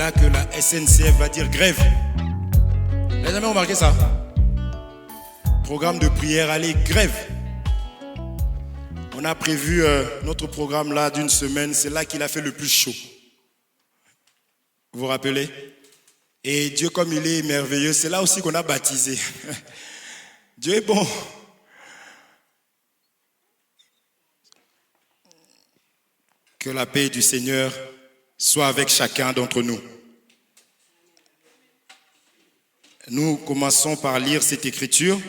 là que la SNCF va dire grève. Vous n'avez jamais remarqué ça? Programme de prière, allez, grève. On a prévu notre programme là d'une semaine, c'est là qu'il a fait le plus chaud. Vous vous rappelez? Et Dieu, comme il est merveilleux, c'est là aussi qu'on a baptisé. Dieu est bon. Que la paix du Seigneur soit avec chacun d'entre nous. Nous commençons par lire cette écriture.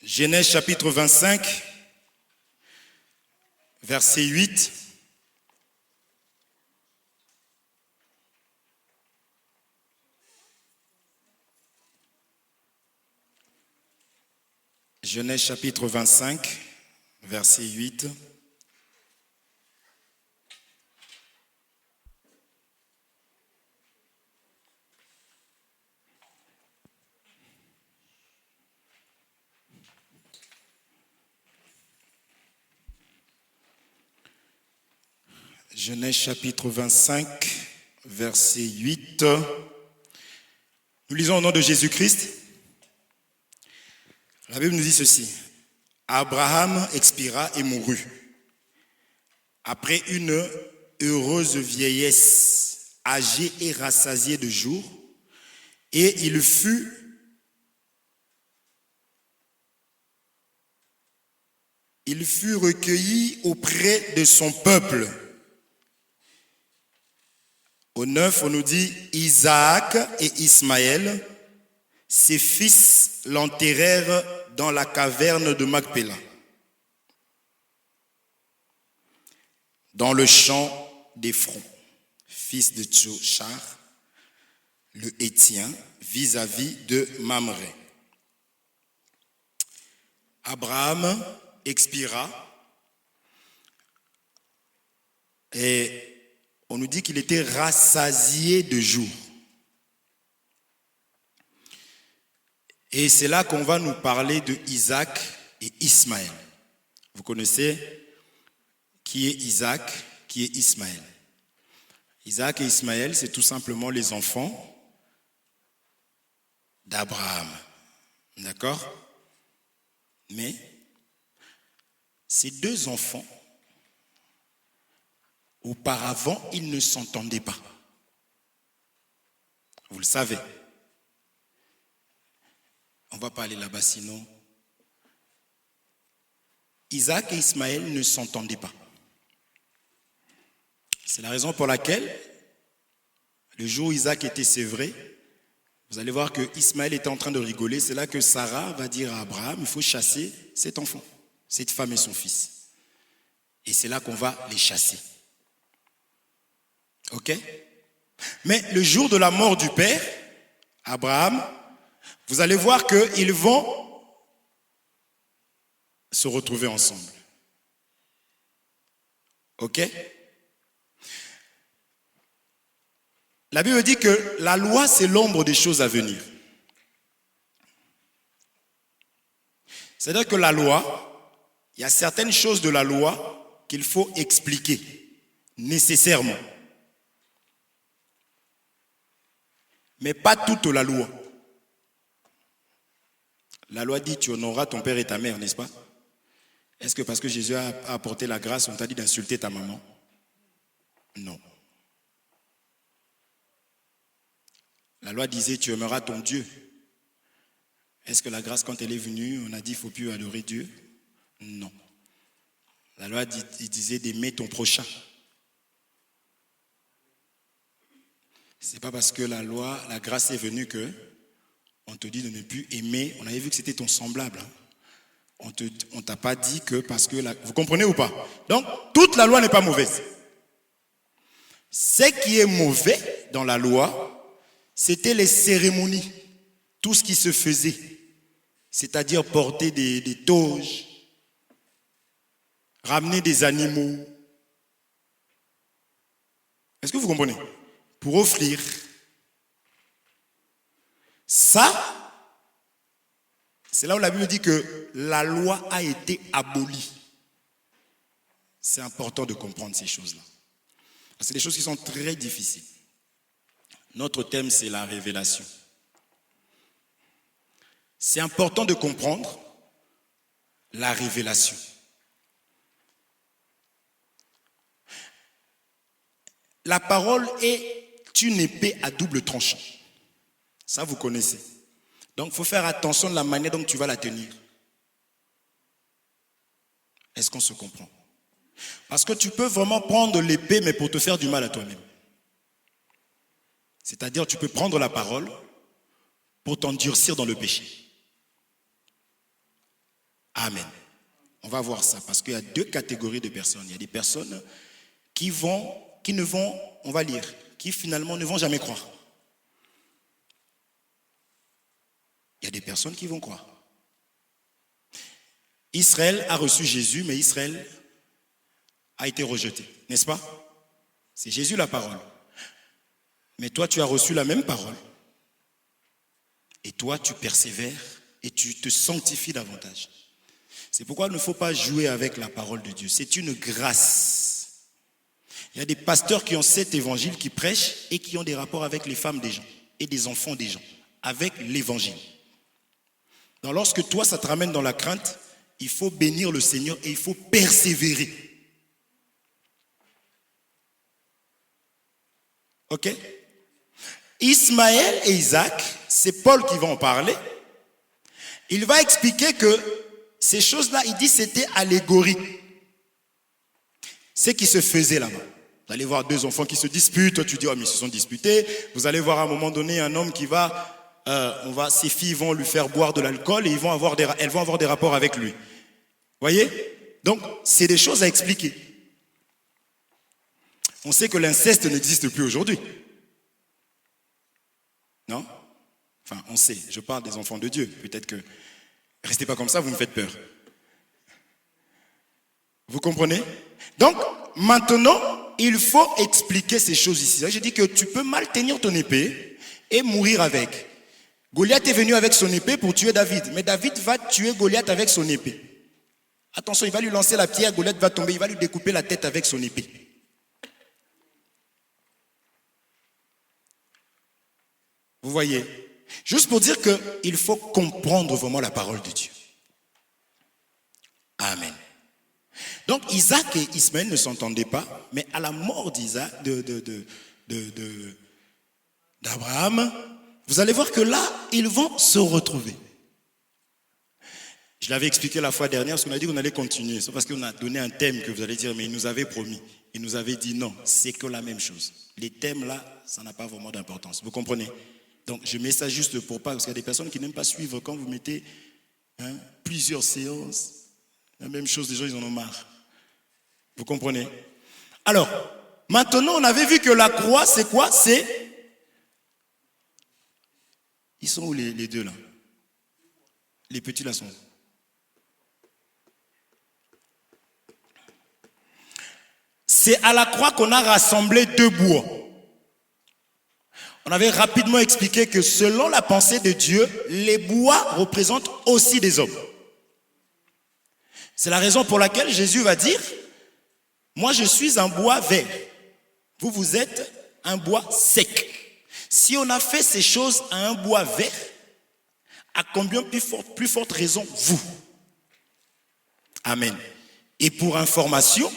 Genèse chapitre 25, verset 8. Genèse chapitre 25, verset 8. Genèse chapitre 25, verset 8. Nous lisons au nom de Jésus-Christ. La Bible nous dit ceci. Abraham expira et mourut. Après une heureuse vieillesse, âgé et rassasié de jours, et il fut recueilli auprès de son peuple. Au 9, on nous dit Isaac et Ismaël, ses fils l'enterrèrent dans la caverne de Macpéla, dans le champ d'Éphron, fils de Tsochar, le Hétien, vis-à-vis de Mamré. Abraham expira et on nous dit qu'il était rassasié de jours. Et c'est là qu'on va nous parler de Isaac et Ismaël. Vous connaissez qui est Isaac, qui est Ismaël. Isaac et Ismaël, c'est tout simplement les enfants d'Abraham. D'accord? Mais ces deux enfants, auparavant, ils ne s'entendaient pas. Vous le savez. On ne va pas aller là-bas sinon. Isaac et Ismaël ne s'entendaient pas. C'est la raison pour laquelle, le jour où Isaac était sévré, vous allez voir que Ismaël était en train de rigoler. C'est là que Sarah va dire à Abraham, il faut chasser cet enfant, cette femme et son fils. Et c'est là qu'on va les chasser. Ok? Mais le jour de la mort du père, Abraham, vous allez voir qu'ils vont se retrouver ensemble. Ok? La Bible dit que la loi, c'est l'ombre des choses à venir. C'est-à-dire que la loi, il y a certaines choses de la loi qu'il faut expliquer nécessairement. Mais pas toute la loi. La loi dit tu honoreras ton père et ta mère, n'est-ce pas? Est-ce que parce que Jésus a apporté la grâce, on t'a dit d'insulter ta maman? Non. La loi disait tu aimeras ton Dieu. Est-ce que la grâce, quand elle est venue, on a dit il ne faut plus adorer Dieu? Non. La loi disait d'aimer ton prochain. Ce n'est pas parce que la loi, la grâce est venue que on te dit de ne plus aimer. On avait vu que c'était ton semblable. On ne t'a pas dit que parce que... Vous comprenez ou pas? Donc, toute la loi n'est pas mauvaise. Ce qui est mauvais dans la loi, c'était les cérémonies. Tout ce qui se faisait. C'est-à-dire porter des toges, ramener des animaux. Est-ce que vous comprenez? Pour offrir. Ça, c'est là où la Bible dit que la loi a été abolie. C'est important de comprendre ces choses-là. C'est des choses qui sont très difficiles. Notre thème, c'est la révélation. C'est important de comprendre la révélation. La parole est une épée à double tranchant. Ça, vous connaissez. Donc, il faut faire attention de la manière dont tu vas la tenir. Est-ce qu'on se comprend? Parce que tu peux vraiment prendre l'épée, mais pour te faire du mal à toi-même. C'est-à-dire, tu peux prendre la parole pour t'endurcir dans le péché. Amen. On va voir ça, parce qu'il y a deux catégories de personnes. Il y a des personnes qui ne vont, on va lire, qui finalement ne vont jamais croire. Il y a des personnes qui vont croire. Israël a reçu Jésus, mais Israël a été rejeté, n'est-ce pas? C'est Jésus la parole. Mais toi, tu as reçu la même parole. Et toi, tu persévères et tu te sanctifies davantage. C'est pourquoi il ne faut pas jouer avec la parole de Dieu. C'est une grâce. Il y a des pasteurs qui ont cet évangile, qui prêchent et qui ont des rapports avec les femmes des gens et des enfants des gens, avec l'évangile. Donc lorsque toi, ça te ramène dans la crainte, il faut bénir le Seigneur et il faut persévérer. Ok? Ismaël et Isaac, c'est Paul qui va en parler. Il va expliquer que ces choses-là, il dit c'était allégorie. C'est qui se faisait là-bas. Vous allez voir deux enfants qui se disputent. Toi, tu dis, oh, mais ils se sont disputés. Vous allez voir à un moment donné un homme qui va, ses filles vont lui faire boire de l'alcool et elles vont avoir des rapports avec lui. Voyez? Donc, c'est des choses à expliquer. On sait que l'inceste n'existe plus aujourd'hui. Non? Enfin, on sait. Je parle des enfants de Dieu. Peut-être que... Restez pas comme ça, vous me faites peur. Vous comprenez? Donc, maintenant, il faut expliquer ces choses ici. Je dis que tu peux mal tenir ton épée et mourir avec. Goliath est venu avec son épée pour tuer David. Mais David va tuer Goliath avec son épée. Attention, il va lui lancer la pierre, Goliath va tomber, il va lui découper la tête avec son épée. Vous voyez? Juste pour dire qu'il faut comprendre vraiment la parole de Dieu. Amen. Donc Isaac et Ismaël ne s'entendaient pas, mais à la mort d'Abraham, vous allez voir que là, ils vont se retrouver. Je l'avais expliqué la fois dernière, parce qu'on a dit qu'on allait continuer. C'est parce qu'on a donné un thème que vous allez dire, mais il nous avait promis. Il nous avait dit non, c'est que la même chose. Les thèmes là, ça n'a pas vraiment d'importance. Vous comprenez? Donc je mets ça juste pour pas, parce qu'il y a des personnes qui n'aiment pas suivre quand vous mettez plusieurs séances. La même chose, les gens ils en ont marre. Vous comprenez? Alors, maintenant on avait vu que la croix c'est quoi? Ils sont où les deux là? Les petits là sont où? C'est à la croix qu'on a rassemblé deux bois. On avait rapidement expliqué que selon la pensée de Dieu, les bois représentent aussi des hommes. C'est la raison pour laquelle Jésus va dire, moi je suis un bois vert, vous êtes un bois sec. Si on a fait ces choses à un bois vert, à combien plus forte raison vous? Amen. Et pour information,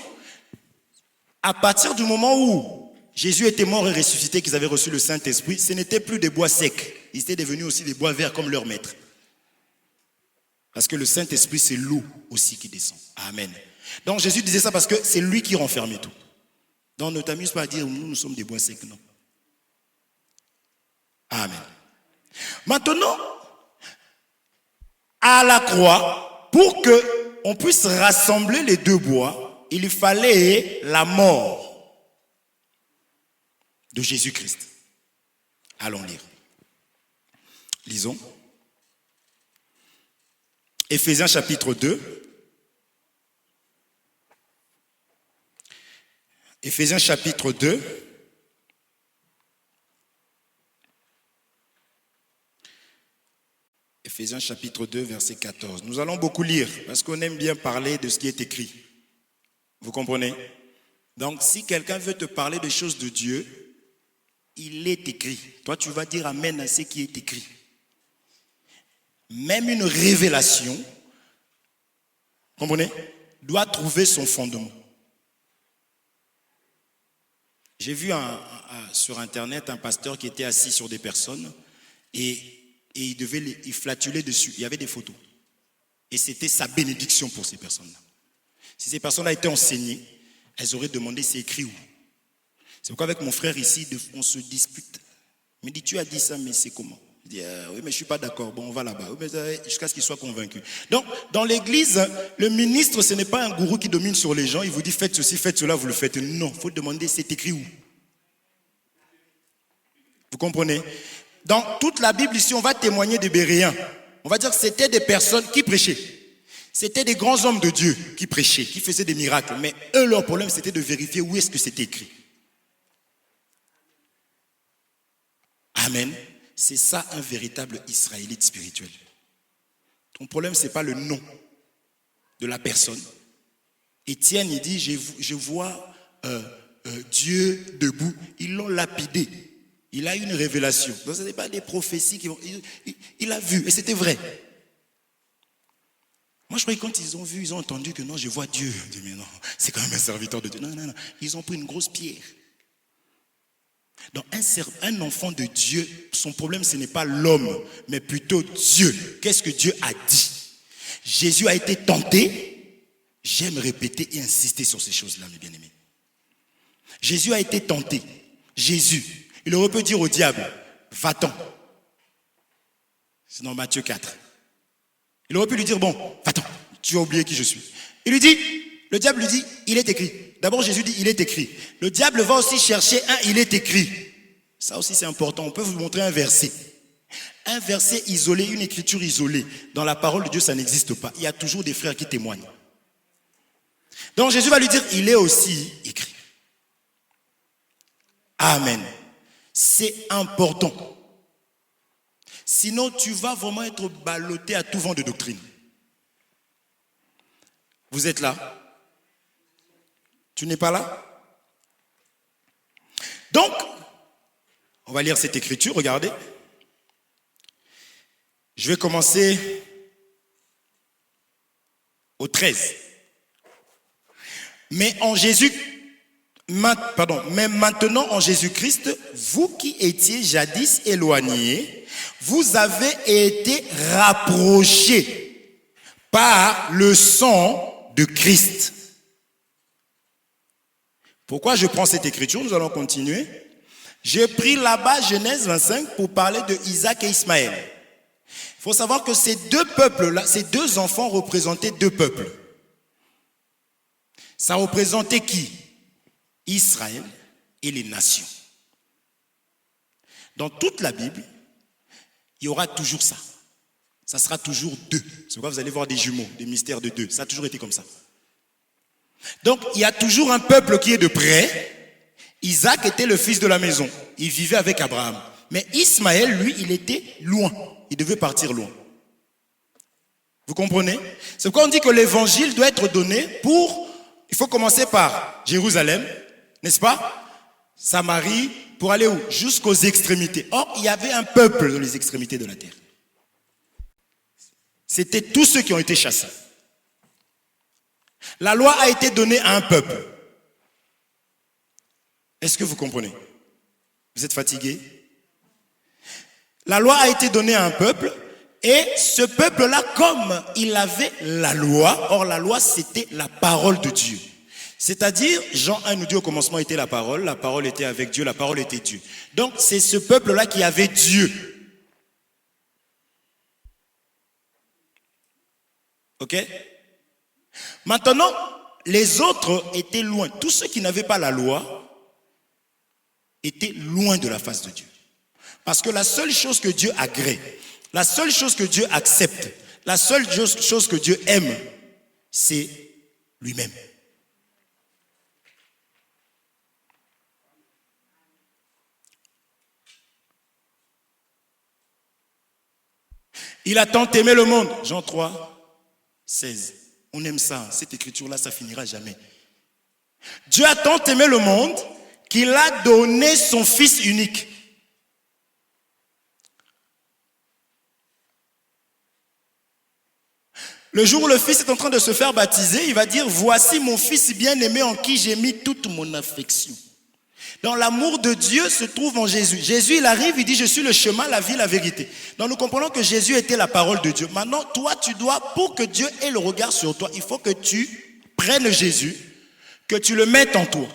à partir du moment où Jésus était mort et ressuscité, qu'ils avaient reçu le Saint-Esprit, ce n'était plus des bois secs. Ils étaient devenus aussi des bois verts comme leur maître. Parce que le Saint-Esprit, c'est l'eau aussi qui descend. Amen. Donc Jésus disait ça parce que c'est lui qui renfermait tout. Donc ne t'amuse pas à dire nous sommes des bois secs, non. Amen. Maintenant, à la croix, pour qu'on puisse rassembler les deux bois, il fallait la mort de Jésus-Christ. Allons lire. Lisons. Éphésiens chapitre 2. Éphésiens chapitre 2. Éphésiens chapitre 2, verset 14. Nous allons beaucoup lire parce qu'on aime bien parler de ce qui est écrit. Vous comprenez? Donc, si quelqu'un veut te parler des choses de Dieu, il est écrit. Toi, tu vas dire amen à ce qui est écrit. Même une révélation, comprenez, doit trouver son fondement. J'ai vu sur Internet un pasteur qui était assis sur des personnes et il flatulait dessus. Il y avait des photos. Et c'était sa bénédiction pour ces personnes-là. Si ces personnes-là étaient enseignées, elles auraient demandé c'est écrit où. C'est pourquoi avec mon frère ici, on se dispute. Il me dit, tu as dit ça, mais c'est comment? Je dis, oui, mais je ne suis pas d'accord. Bon, on va là-bas. Jusqu'à ce qu'il soit convaincu. Donc, dans l'église, le ministre, ce n'est pas un gourou qui domine sur les gens. Il vous dit, faites ceci, faites cela, vous le faites. Non, il faut demander, c'est écrit où? Vous comprenez? Dans toute la Bible ici, on va témoigner des Béréens. On va dire que c'était des personnes qui prêchaient. C'était des grands hommes de Dieu qui prêchaient, qui faisaient des miracles. Mais eux, leur problème, c'était de vérifier où est-ce que c'était écrit. Amen. C'est ça un véritable Israélite spirituel. Ton problème, ce n'est pas le nom de la personne. Étienne, il dit, je vois Dieu debout. Ils l'ont lapidé. Il a eu une révélation. Donc ce n'est pas des prophéties qui vont... Il a vu, et c'était vrai. Moi, je croyais que quand ils ont vu, ils ont entendu que non, je vois Dieu. Je dis, mais non, c'est quand même un serviteur de Dieu. Non, non, non. Ils ont pris une grosse pierre. Donc, un enfant de Dieu, son problème, ce n'est pas l'homme, mais plutôt Dieu. Qu'est-ce que Dieu a dit? Jésus a été tenté. J'aime répéter et insister sur ces choses-là, mes bien-aimés. Jésus a été tenté. Jésus, il aurait pu dire au diable, va-t'en. C'est dans Matthieu 4. Il aurait pu lui dire, bon, va-t'en, tu as oublié qui je suis. Le diable lui dit, il est écrit. D'abord, Jésus dit, il est écrit. Le diable va aussi chercher un, il est écrit. Ça aussi, c'est important. On peut vous montrer un verset. Un verset isolé, une écriture isolée. Dans la parole de Dieu, ça n'existe pas. Il y a toujours des frères qui témoignent. Donc, Jésus va lui dire, il est aussi écrit. Amen. C'est important. Sinon, tu vas vraiment être ballotté à tout vent de doctrine. Vous êtes là? Tu n'es pas là? Donc, on va lire cette écriture, regardez. Je vais commencer au 13. Mais maintenant en Jésus-Christ, vous qui étiez jadis éloignés, vous avez été rapprochés par le sang de Christ. Pourquoi je prends cette écriture? Nous allons continuer. J'ai pris là-bas Genèse 25 pour parler de Isaac et Ismaël. Il faut savoir que ces deux peuples-là, ces deux enfants représentaient deux peuples. Ça représentait qui? Israël et les nations. Dans toute la Bible, il y aura toujours ça. Ça sera toujours deux. C'est pourquoi vous allez voir des jumeaux, des mystères de deux. Ça a toujours été comme ça. Donc, il y a toujours un peuple qui est de près. Isaac était le fils de la maison. Il vivait avec Abraham. Mais Ismaël, lui, il était loin. Il devait partir loin. Vous comprenez? C'est pourquoi on dit que l'évangile doit être donné pour... Il faut commencer par Jérusalem, n'est-ce pas? Samarie, pour aller où? Jusqu'aux extrémités. Or, il y avait un peuple dans les extrémités de la terre. C'était tous ceux qui ont été chassés. La loi a été donnée à un peuple. Est-ce que vous comprenez? Vous êtes fatigué? La loi a été donnée à un peuple et ce peuple-là, comme il avait la loi, or la loi c'était la parole de Dieu. C'est-à-dire, Jean 1 nous dit au commencement était la parole était avec Dieu, la parole était Dieu. Donc c'est ce peuple-là qui avait Dieu. Ok? Maintenant, les autres étaient loin. Tous ceux qui n'avaient pas la loi étaient loin de la face de Dieu. Parce que la seule chose que Dieu agrée, la seule chose que Dieu accepte, la seule chose que Dieu aime, c'est lui-même. Il a tant aimé le monde. Jean 3, 16. On aime ça. Cette écriture-là, ça finira jamais. Dieu a tant aimé le monde qu'il a donné son Fils unique. Le jour où le Fils est en train de se faire baptiser, il va dire « Voici mon Fils bien-aimé en qui j'ai mis toute mon affection ». Dans l'amour de Dieu se trouve en Jésus. Jésus, il arrive, il dit « Je suis le chemin, la vie, la vérité ». Donc nous comprenons que Jésus était la parole de Dieu. Maintenant, toi, tu dois, pour que Dieu ait le regard sur toi, il faut que tu prennes Jésus, que tu le mettes en toi.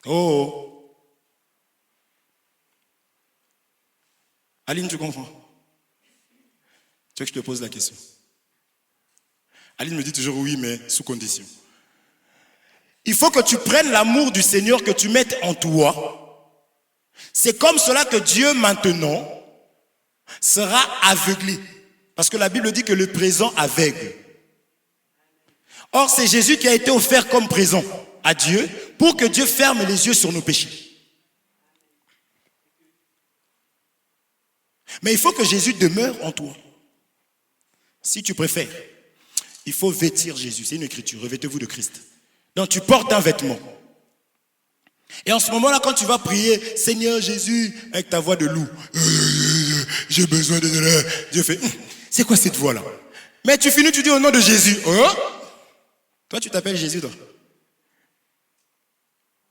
Oh. Aline, tu comprends? Tu veux que je te pose la question? Aline me dit toujours oui, mais sous condition. Il faut que tu prennes l'amour du Seigneur, que tu mettes en toi. C'est comme cela que Dieu maintenant sera aveuglé. Parce que la Bible dit que le présent aveugle. Or, c'est Jésus qui a été offert comme présent à Dieu pour que Dieu ferme les yeux sur nos péchés. Mais il faut que Jésus demeure en toi. Si tu préfères, il faut vêtir Jésus. C'est une écriture. Revêtez-vous de Christ. Donc tu portes un vêtement. Et en ce moment-là, quand tu vas prier, Seigneur Jésus, avec ta voix de loup, j'ai besoin de... Dieu fait, c'est quoi cette voix-là? Mais tu finis, tu dis au nom de Jésus. Oh? Toi, tu t'appelles Jésus, toi.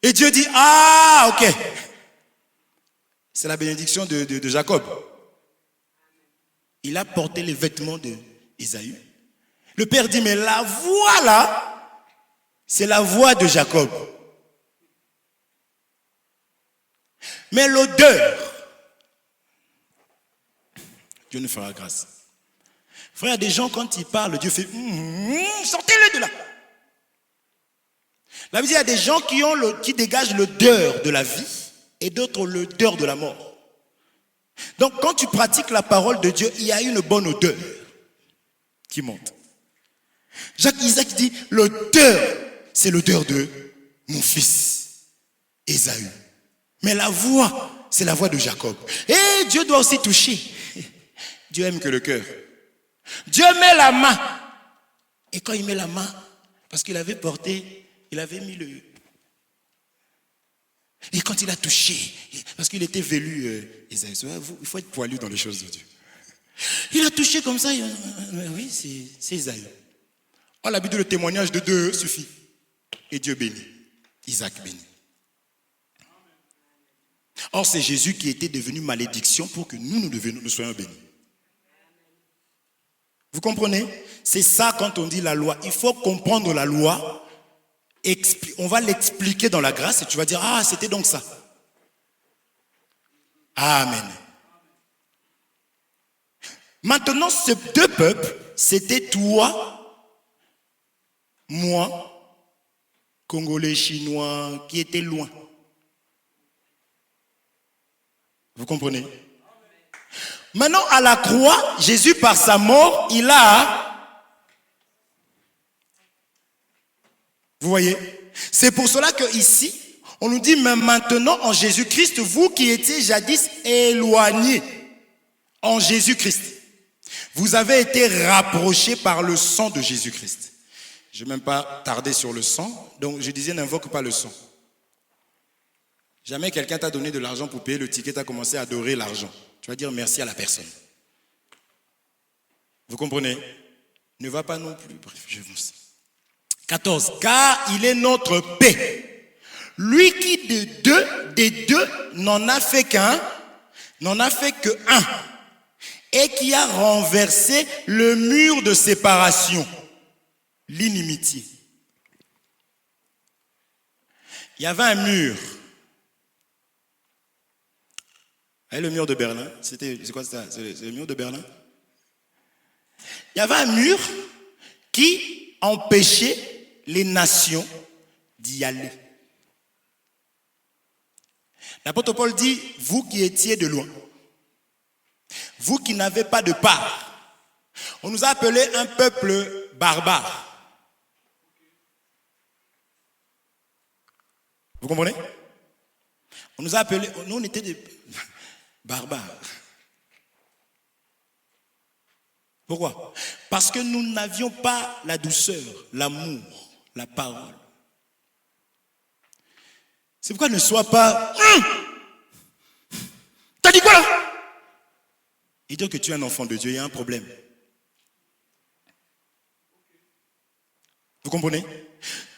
Et Dieu dit, ah, ok. C'est la bénédiction de Jacob. Il a porté les vêtements d'Ésaü. Le Père dit, mais la voix là, c'est la voix de Jacob. Mais l'odeur, Dieu nous fera grâce. Frère, des gens, quand ils parlent, Dieu fait, sortez-le de là. La Bible dit, il y a des gens qui dégagent l'odeur de la vie et d'autres l'odeur de la mort. Donc, quand tu pratiques la parole de Dieu, il y a une bonne odeur qui monte. Jacques Isaac dit, l'odeur, c'est l'odeur de mon fils, Ésaü. Mais la voix, c'est la voix de Jacob. Et Dieu doit aussi toucher. Dieu aime que le cœur. Dieu met la main. Et quand il met la main, parce qu'il avait porté, il avait mis le... Et quand il a touché, parce qu'il était velu, Ésaü, il faut être poilu dans les choses de Dieu. Il a touché comme ça, oui, c'est Ésaü. Oh, la Bible, le témoignage de deux suffit. Et Dieu bénit. Isaac bénit. Or, c'est Jésus qui était devenu malédiction pour que nous soyons bénis. Vous comprenez? C'est ça quand on dit la loi. Il faut comprendre la loi. On va l'expliquer dans la grâce et tu vas dire, ah, c'était donc ça. Amen. Maintenant, ces deux peuples, c'était toi, moi, Congolais, Chinois, qui étaient loin. Vous comprenez? Maintenant, à la croix, Jésus, par sa mort, il a... Vous voyez? C'est pour cela que ici, on nous dit, mais maintenant, en Jésus-Christ, vous qui étiez jadis éloignés, en Jésus-Christ, vous avez été rapprochés par le sang de Jésus-Christ. Je ne vais même pas tarder sur le sang, donc je disais, n'invoque pas le sang. Jamais quelqu'un t'a donné de l'argent pour payer le ticket, tu as commencé à adorer l'argent. Tu vas dire merci à la personne. Vous comprenez? Ne va pas non plus. Bref, je vous sais. 14. Car il est notre paix. Lui qui des deux n'en a fait qu'un, n'en a fait que un, et qui a renversé le mur de séparation, l'inimitié. Il y avait un mur. Et le mur de Berlin, c'est quoi ça? C'est le mur de Berlin. Il y avait un mur qui empêchait les nations d'y aller. L'apôtre Paul dit, vous qui étiez de loin, vous qui n'avez pas de part, on nous a appelé un peuple barbare. Vous comprenez? On nous a appelé, nous on était des barbares. Pourquoi? Parce que nous n'avions pas la douceur, l'amour, La parole. C'est pourquoi ne sois pas... T'as dit quoi là? Et dire que tu es un enfant de Dieu, il y a un problème. Vous comprenez?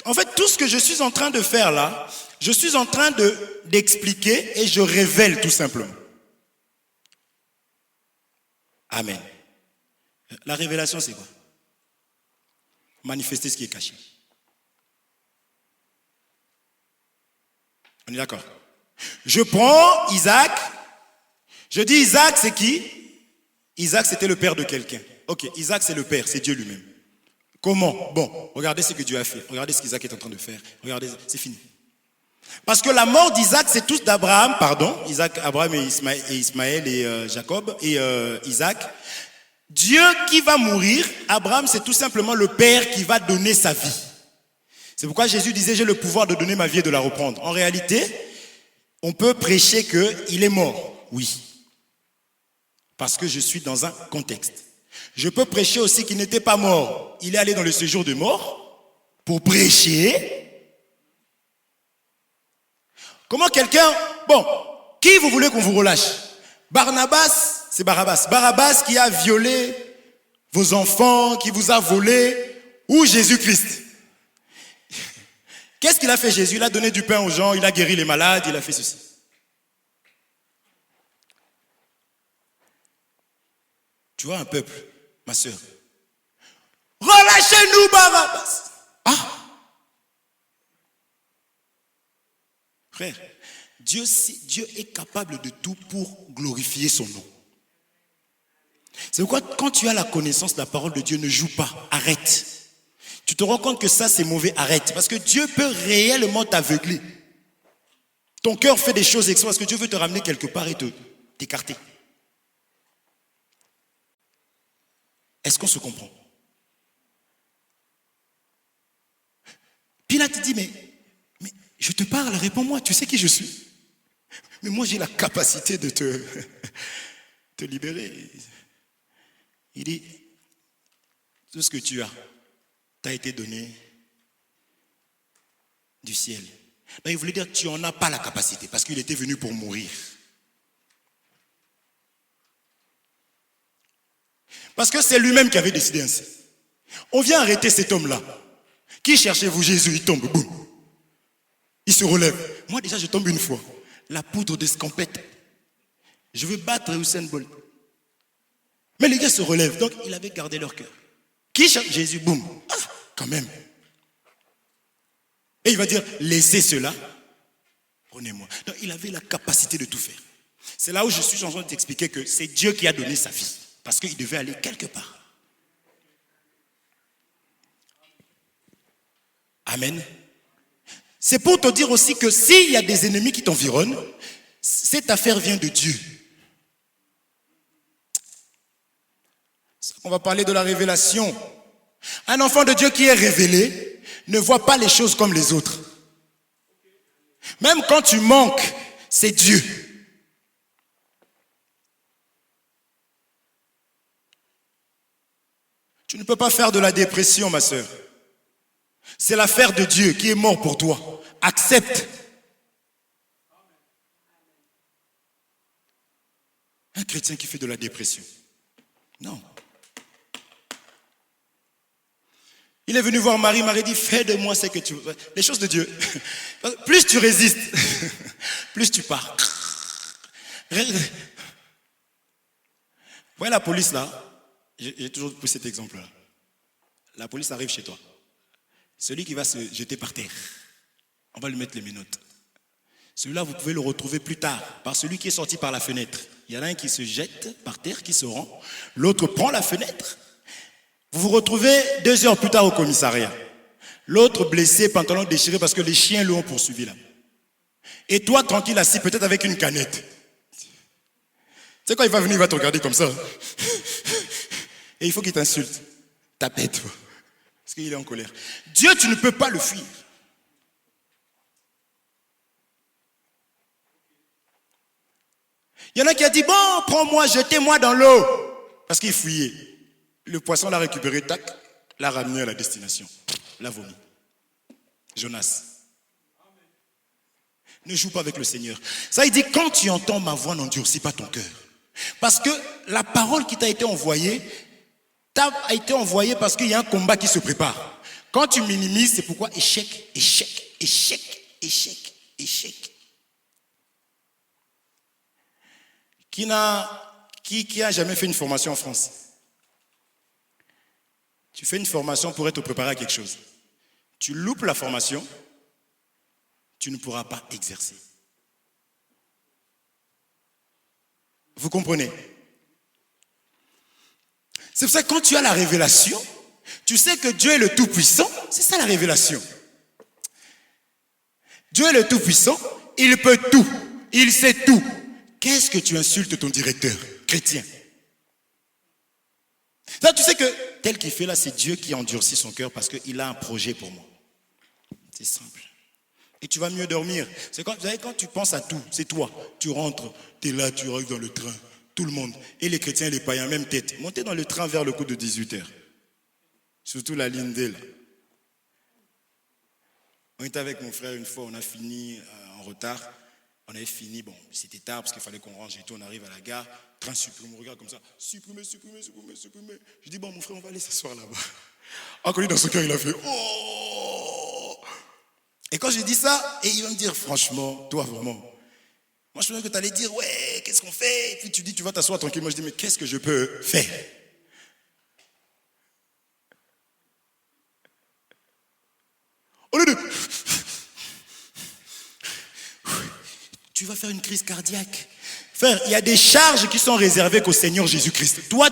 En fait, tout ce que je suis en train de faire là, je suis en train d'expliquer et je révèle tout simplement. Amen. La révélation, c'est quoi? Manifester ce qui est caché. On est d'accord? Je prends Isaac. Je dis Isaac, c'est qui? Isaac, c'était le père de quelqu'un. Ok, Isaac, c'est le père, c'est Dieu lui-même. Comment? Bon, regardez ce que Dieu a fait. Regardez ce qu'Isaac est en train de faire. Regardez, c'est fini. Parce que la mort d'Isaac, c'est tous d'Abraham, pardon. Isaac, Abraham et Ismaël et Jacob et Isaac. Dieu qui va mourir, Abraham, c'est tout simplement le père qui va donner sa vie. C'est pourquoi Jésus disait, j'ai le pouvoir de donner ma vie et de la reprendre. En réalité, on peut prêcher qu'il est mort. Oui. Parce que je suis dans un contexte. Je peux prêcher aussi qu'il n'était pas mort. Il est allé dans le séjour de mort pour prêcher. Comment quelqu'un... Bon, qui vous voulez qu'on vous relâche? Barnabas, c'est Barabbas. Barabbas qui a violé vos enfants, qui vous a volé, ou Jésus-Christ? Qu'est-ce qu'il a fait Jésus? Il a donné du pain aux gens, il a guéri les malades, il a fait ceci. Tu vois un peuple, ma soeur. Relâchez-nous Barabbas. Ah! Frère, Dieu est capable de tout pour glorifier son nom. C'est pourquoi quand tu as la connaissance de la parole de Dieu, ne joue pas, arrête. Tu te rends compte que ça c'est mauvais, arrête. Parce que Dieu peut réellement t'aveugler. Ton cœur fait des choses extra parce que Dieu veut te ramener quelque part et t'écarter. Est-ce qu'on se comprend? Pilate dit, mais je te parle, réponds-moi, tu sais qui je suis. Mais moi j'ai la capacité de te libérer. Il dit, tout ce que tu as t'a été donné du ciel. Ben, il voulait dire que tu n'en as pas la capacité parce qu'il était venu pour mourir. Parce que c'est lui-même qui avait décidé ainsi. On vient arrêter cet homme-là. Qui cherchez-vous? Jésus, il tombe, boum. Il se relève. Moi déjà je tombe une fois. La poudre d'escampette. Je veux battre Usain Bolt. Mais les gars se relèvent. Donc il avait gardé leur cœur. Qui cherche Jésus? Boum. Ah, quand même. Et il va dire, laissez cela. Prenez-moi. Donc il avait la capacité de tout faire. C'est là où je suis en train de t'expliquer que c'est Dieu qui a donné sa vie. Parce qu'il devait aller quelque part. Amen. C'est pour te dire aussi que s'il y a des ennemis qui t'environnent, cette affaire vient de Dieu. On va parler de la révélation. Un enfant de Dieu qui est révélé ne voit pas les choses comme les autres. Même quand tu manques, c'est Dieu. Tu ne peux pas faire de la dépression, ma soeur. C'est l'affaire de Dieu qui est mort pour toi. Accepte. Un chrétien qui fait de la dépression. Non. Il est venu voir Marie. Marie dit, fais de moi ce que tu veux. Les choses de Dieu. Plus tu résistes, plus tu pars. Voyez la police là. J'ai toujours pris cet exemple-là. La police arrive chez toi. Celui qui va se jeter par terre, on va lui mettre les menottes. Celui-là, vous pouvez le retrouver plus tard par celui qui est sorti par la fenêtre. Il y en a un qui se jette par terre, qui se rend. L'autre prend la fenêtre. Vous vous retrouvez 2 heures plus tard au commissariat. L'autre blessé, pantalon déchiré parce que les chiens l'ont poursuivi là. Et toi, tranquille, assis peut-être avec une canette. Tu sais quand il va venir, il va te regarder comme ça. Et il faut qu'il t'insulte. Tapette. Parce qu'il est en colère. Dieu, tu ne peux pas le fuir. Il y en a qui a dit, bon, prends-moi, jetez-moi dans l'eau. Parce qu'il fuyait. Le poisson l'a récupéré, tac, l'a ramené à la destination. L'a vomi. Jonas. Ne joue pas avec le Seigneur. Ça, il dit, quand tu entends ma voix, n'endurcis pas ton cœur. Parce que la parole qui t'a été envoyée parce qu'il y a un combat qui se prépare. Quand tu minimises, c'est pourquoi échec, échec, échec, échec, échec. Qui a jamais fait une formation en France? Tu fais une formation pour être préparé à quelque chose. Tu loupes la formation, tu ne pourras pas exercer. Vous comprenez? C'est pour ça que quand tu as la révélation, tu sais que Dieu est le Tout-Puissant. C'est ça la révélation. Dieu est le Tout-Puissant, il peut tout, il sait tout. Qu'est-ce que tu insultes ton directeur chrétien? Là, tu sais que tel qu'il fait là, c'est Dieu qui endurcit son cœur parce qu'il a un projet pour moi. C'est simple. Et tu vas mieux dormir. C'est quand, vous savez, quand tu penses à tout, c'est toi. Tu rentres, tu es là, tu arrives dans le train. Tout le monde. Et les chrétiens et les païens, même tête. Montez dans le train vers le coup de 18h. Surtout la ligne D là. On était avec mon frère une fois, on a fini en retard. On avait fini, bon, c'était tard parce qu'il fallait qu'on range et tout. On arrive à la gare, train supprimé, on regarde comme ça. Supprimé. Je dis, bon, mon frère, on va aller s'asseoir là-bas. Encore lui, dans son cœur, il a fait, oh! Et quand je dis ça, et il va me dire, franchement, toi vraiment, moi je pensais que tu allais dire, ouais, qu'est-ce qu'on fait? Et puis tu dis, tu vas t'asseoir tranquillement. Je dis, mais qu'est-ce que je peux faire? Au lieu de... Tu vas faire une crise cardiaque. Frère, il y a des charges qui sont réservées qu'au Seigneur Jésus-Christ. Toi,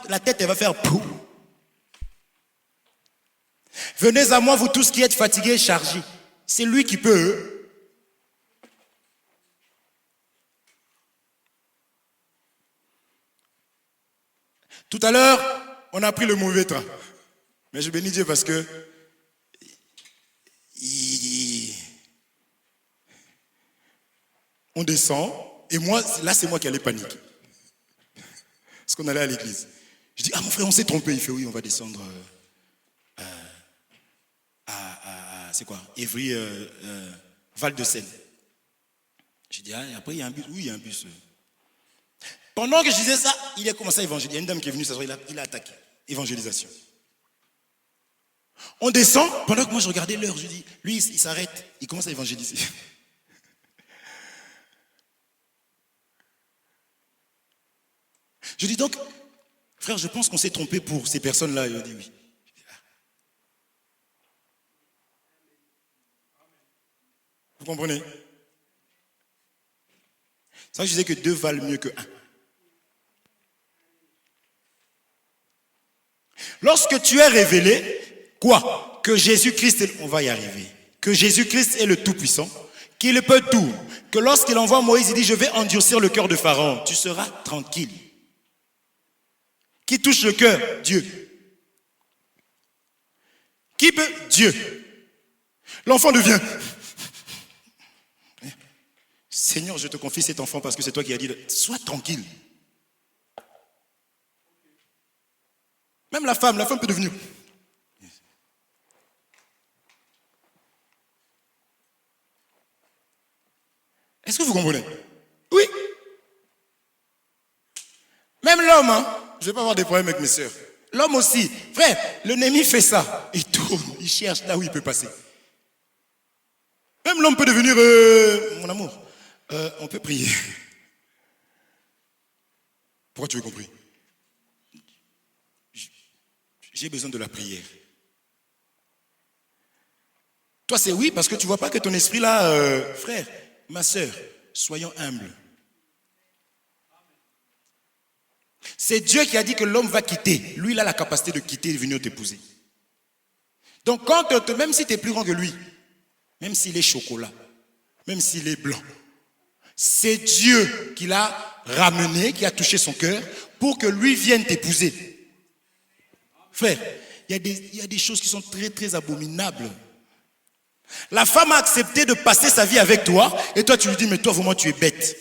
la tête, elle va faire pouf. Venez à moi, vous tous qui êtes fatigués et chargés. C'est lui qui peut. Tout à l'heure, on a pris le mauvais train. Mais je bénis Dieu parce que on descend et moi, là c'est moi qui allais paniquer. Parce qu'on allait à l'église. Je dis, ah mon frère, on s'est trompé. Il fait, oui, on va descendre c'est quoi? Évry, Val-de-Seine. Je dis, ah, et après il y a un bus. Oui, il y a un bus. Pendant que je disais ça, il a commencé à évangéliser. Il y a une dame qui est venue s'asseoir, il a attaqué. Évangélisation. On descend, pendant que moi je regardais l'heure, je dis, lui il s'arrête, il commence à évangéliser. Je dis donc, frère, je pense qu'on s'est trompé pour ces personnes-là. Il a dit oui. Vous comprenez? C'est ça que je disais que 2 valent mieux que 1. Lorsque tu es révélé, quoi? Que Jésus-Christ, on va y arriver. Que Jésus-Christ est le Tout-Puissant, qu'il peut tout. Que lorsqu'il envoie Moïse, il dit, je vais endurcir le cœur de Pharaon. Tu seras tranquille. Qui touche le cœur? Dieu. Qui peut? Dieu. L'enfant devient. Seigneur, je te confie cet enfant parce que c'est toi qui as dit, sois tranquille. Même la femme peut devenir. Est-ce que vous comprenez? Oui. Même l'homme, je ne vais pas avoir des problèmes avec mes soeurs. L'homme aussi. Frère, l'ennemi fait ça. Il tourne, il cherche là où il peut passer. Même l'homme peut devenir, mon amour, on peut prier. Pourquoi tu veux compris? J'ai besoin de la prière. Toi, c'est oui, parce que tu ne vois pas que ton esprit là, frère, ma soeur, soyons humbles. C'est Dieu qui a dit que l'homme va quitter. Lui, il a la capacité de quitter et de venir t'épouser. Donc, même si tu es plus grand que lui, même s'il est chocolat, même s'il est blanc, c'est Dieu qui l'a ramené, qui a touché son cœur pour que lui vienne t'épouser. Frère, il y a des choses qui sont très, très abominables. La femme a accepté de passer sa vie avec toi et toi, tu lui dis, mais toi, vraiment, tu es bête.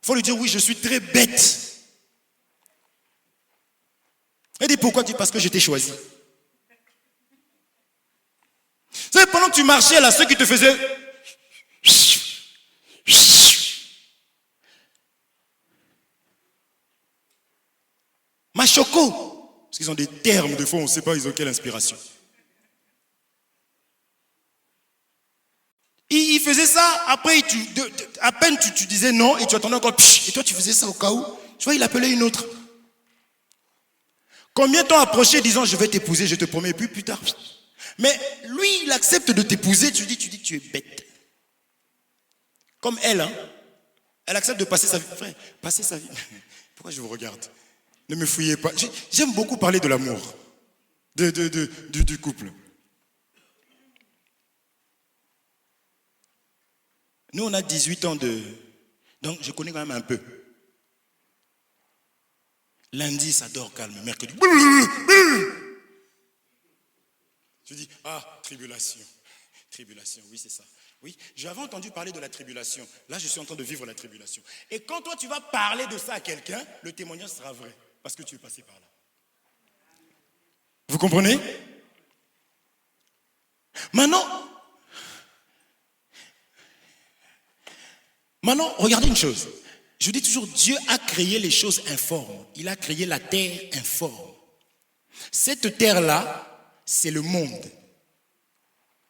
Il faut lui dire, oui, je suis très bête. Elle dit, pourquoi? Parce que je t'ai choisi. tu marchais là, ceux qui te faisaient... Machoco. Parce qu'ils ont des termes, des fois on ne sait pas ils ont quelle inspiration. Il faisait ça, après à peine tu disais non et tu attendais encore, et toi tu faisais ça au cas où. Tu vois, il appelait une autre. Combien de temps approché disant je vais t'épouser, je te promets, puis plus tard. Mais lui, il accepte de t'épouser, tu dis que tu es bête. Comme elle, hein. Elle accepte de passer sa vie. Frère, passer sa vie. Pourquoi je vous regarde? Ne me fouillez pas. J'aime beaucoup parler de l'amour, du couple. Nous, on a 18 ans de... Donc, je connais quand même un peu. Lundi, ça dort calme. Mercredi... Je dis, ah, tribulation. Tribulation, oui, c'est ça. Oui, j'avais entendu parler de la tribulation. Là, je suis en train de vivre la tribulation. Et quand toi, tu vas parler de ça à quelqu'un, le témoignage sera vrai. Parce que tu es passé par là. Vous comprenez? Maintenant, regardez une chose. Je dis toujours, Dieu a créé les choses informes. Il a créé la terre informe. Cette terre-là, c'est le monde.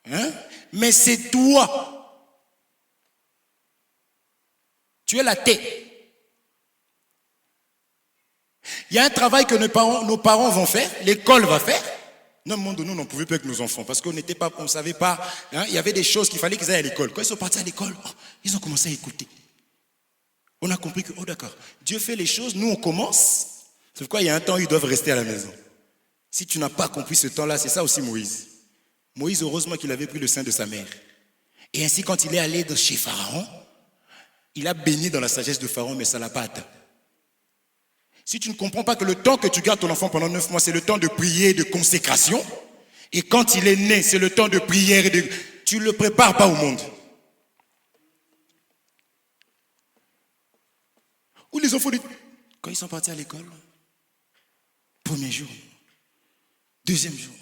Hein? Mais c'est toi. Tu es la terre. Il y a un travail que nos parents vont faire, l'école va faire. Non, le monde de nous n'en pouvait plus avec nos enfants parce qu'on n'était pas, on ne savait pas. Hein, il y avait des choses qu'il fallait qu'ils aillent à l'école. Quand ils sont partis à l'école, ils ont commencé à écouter. On a compris que, oh d'accord, Dieu fait les choses, nous on commence. C'est pourquoi il y a un temps où ils doivent rester à la maison. Si tu n'as pas compris ce temps-là, c'est ça aussi Moïse. Moïse, heureusement qu'il avait pris le sein de sa mère. Et ainsi, quand il est allé chez Pharaon, il a baigné dans la sagesse de Pharaon, mais ça ne l'a pas atteint. Si tu ne comprends pas que le temps que tu gardes ton enfant pendant 9 mois, c'est le temps de prière et de consécration, et quand il est né, c'est le temps de prière et de... Tu ne le prépares pas au monde. Ou les enfants, quand ils sont partis à l'école, premier jour, deuxième jour,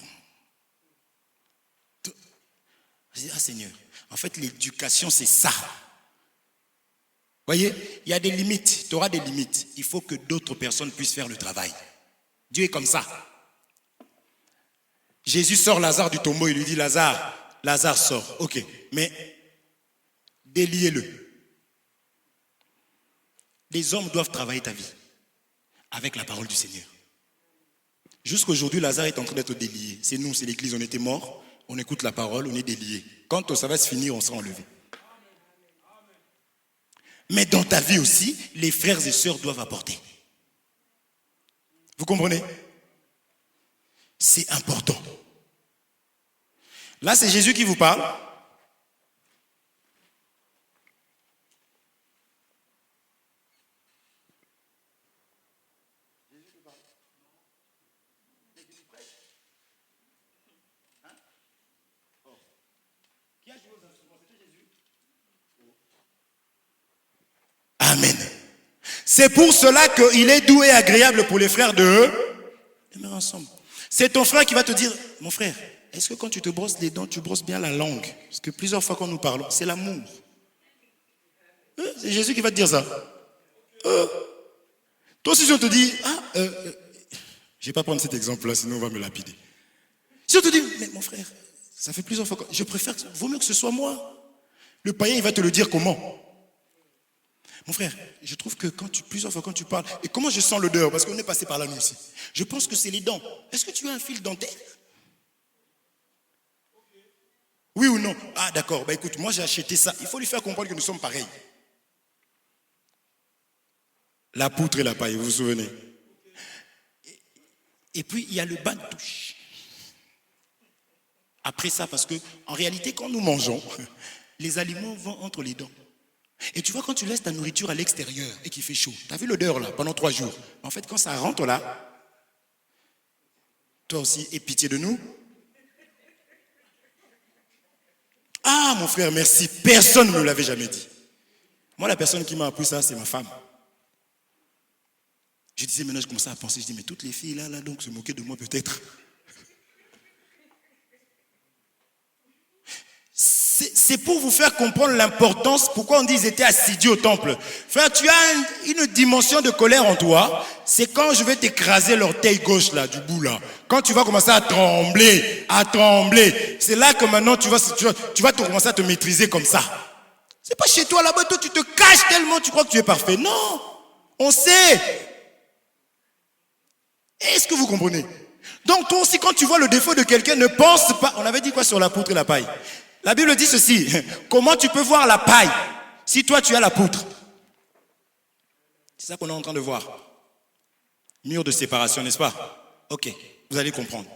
je dis, ah Seigneur, en fait l'éducation c'est ça. Voyez, il y a des limites, tu auras des limites. Il faut que d'autres personnes puissent faire le travail. Dieu est comme ça. Jésus sort Lazare du tombeau, il lui dit, Lazare sort. Ok, mais déliez-le. Les hommes doivent travailler ta vie avec la parole du Seigneur. Jusqu'aujourd'hui, Lazare est en train d'être délié. C'est nous, c'est l'église, on était morts, on écoute la parole, on est délié. Quand ça va se finir, on sera enlevé. Mais dans ta vie aussi, les frères et sœurs doivent apporter. Vous comprenez? C'est important. Là, c'est Jésus qui vous parle. Amen. C'est pour cela qu'il est doux et agréable pour les frères de aimer ensemble. C'est ton frère qui va te dire, mon frère, est-ce que quand tu te brosses les dents, tu brosses bien la langue? Parce que plusieurs fois quand nous parlons, c'est l'amour. C'est Jésus qui va te dire ça. Toi aussi, si on te dit, je ne vais pas prendre cet exemple-là, sinon on va me lapider. Si on te dit, mais mon frère, ça fait plusieurs fois que je préfère, vaut mieux que ce soit moi. Le païen, il va te le dire comment? Mon frère, je trouve que plusieurs fois quand tu parles, et comment je sens l'odeur, parce qu'on est passé par là nous aussi. Je pense que c'est les dents. Est-ce que tu as un fil dentaire? Oui ou non? Ah d'accord, bah écoute, moi j'ai acheté ça. Il faut lui faire comprendre que nous sommes pareils. La poutre et la paille, vous vous souvenez? Et puis il y a le bain de douche. Après ça, parce que en réalité, quand nous mangeons, les aliments vont entre les dents. Et tu vois, quand tu laisses ta nourriture à l'extérieur et qu'il fait chaud, tu as vu l'odeur là pendant 3 jours. En fait, quand ça rentre là, toi aussi, aie pitié de nous. Ah, mon frère, merci. Personne ne me l'avait jamais dit. Moi, la personne qui m'a appris ça, c'est ma femme. Je disais, maintenant, je commençais à penser, je dis, mais toutes les filles là, donc, se moquaient de moi peut-être. C'est pour vous faire comprendre l'importance, pourquoi on dit qu'ils étaient assidus au temple. Frère, tu as une dimension de colère en toi. C'est quand je vais t'écraser l'orteil gauche là, du bout là. Quand tu vas commencer à trembler. C'est là que maintenant tu vas te commencer à te maîtriser comme ça. C'est pas chez toi là-bas, toi tu te caches tellement, tu crois que tu es parfait. Non, on sait. Est-ce que vous comprenez? Donc toi aussi, quand tu vois le défaut de quelqu'un, ne pense pas. On avait dit quoi sur la poutre et la paille? La Bible dit ceci. Comment tu peux voir la paille si toi tu as la poutre? C'est ça qu'on est en train de voir. Mur de séparation, n'est-ce pas? Ok, vous allez comprendre.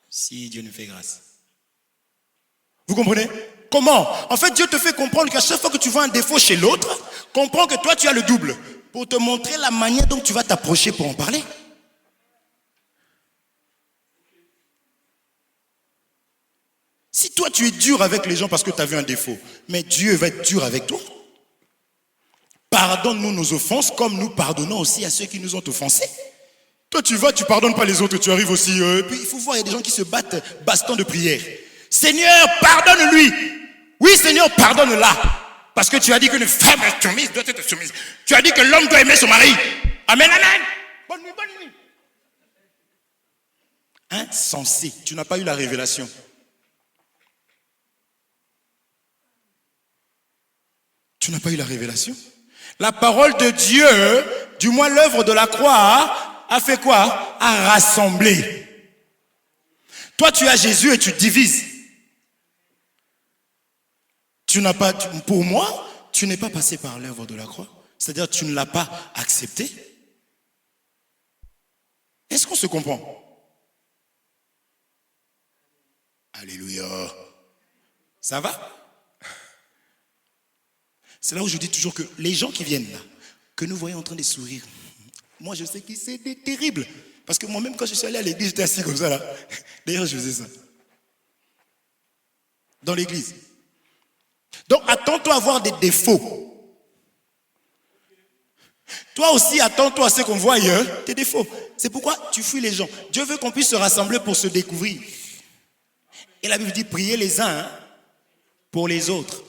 Si Dieu nous fait grâce. Vous comprenez? Comment? En fait, Dieu te fait comprendre qu'à chaque fois que tu vois un défaut chez l'autre, comprends que toi tu as le double. Pour te montrer la manière dont tu vas t'approcher pour en parler. Si toi tu es dur avec les gens parce que tu as vu un défaut, mais Dieu va être dur avec toi. Pardonne-nous nos offenses comme nous pardonnons aussi à ceux qui nous ont offensés. Toi tu vas, tu pardonnes pas les autres, tu arrives aussi. Puis il faut voir, il y a des gens qui se battent baston de prière. Seigneur, pardonne-lui. Oui Seigneur, pardonne-la. Parce que tu as dit qu'une femme soumise doit être soumise. Tu as dit que l'homme doit aimer son mari. Amen, amen. Bonne nuit, bonne nuit. Insensé, tu n'as pas eu la révélation. Tu n'as pas eu la révélation? La parole de Dieu, du moins l'œuvre de la croix, a fait quoi? A rassemblé. Toi, tu as Jésus et tu divises. Tu n'as pas, pour moi, tu n'es pas passé par l'œuvre de la croix. C'est-à-dire, tu ne l'as pas accepté. Est-ce qu'on se comprend? Alléluia. Ça va? C'est là où je dis toujours que les gens qui viennent là, que nous voyons en train de sourire, moi je sais que c'est terrible. Parce que moi-même quand je suis allé à l'église, j'étais assis comme ça là. D'ailleurs je faisais ça. Dans l'église. Donc attends-toi à avoir des défauts. Toi aussi attends-toi à ce qu'on voie tes défauts. C'est pourquoi tu fuis les gens. Dieu veut qu'on puisse se rassembler pour se découvrir. Et la Bible dit priez les uns pour les autres.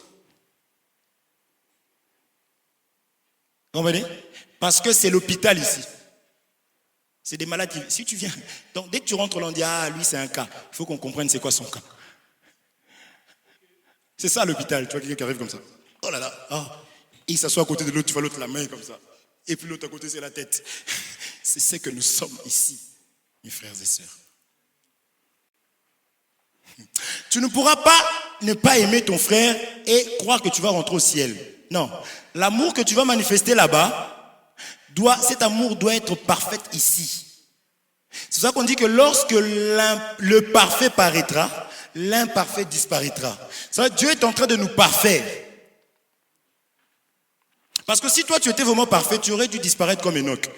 Vous comprenez? Parce que c'est l'hôpital ici. C'est des malades qui... Si tu viens... Donc dès que tu rentres là, on dit, ah, lui c'est un cas. Il faut qu'on comprenne c'est quoi son cas. C'est ça l'hôpital. Tu vois quelqu'un qui arrive comme ça. Oh là là. Oh. Il s'assoit à côté de l'autre, tu vois l'autre la main comme ça. Et puis l'autre à côté, c'est la tête. C'est ce que nous sommes ici, mes frères et sœurs. Tu ne pourras pas ne pas aimer ton frère et croire que tu vas rentrer au ciel. Non. L'amour que tu vas manifester là-bas, cet amour doit être parfait ici. C'est ça qu'on dit que lorsque le parfait paraîtra, l'imparfait disparaîtra. Ça veut dire, Dieu est en train de nous parfaire. Parce que si toi tu étais vraiment parfait, tu aurais dû disparaître comme Enoch.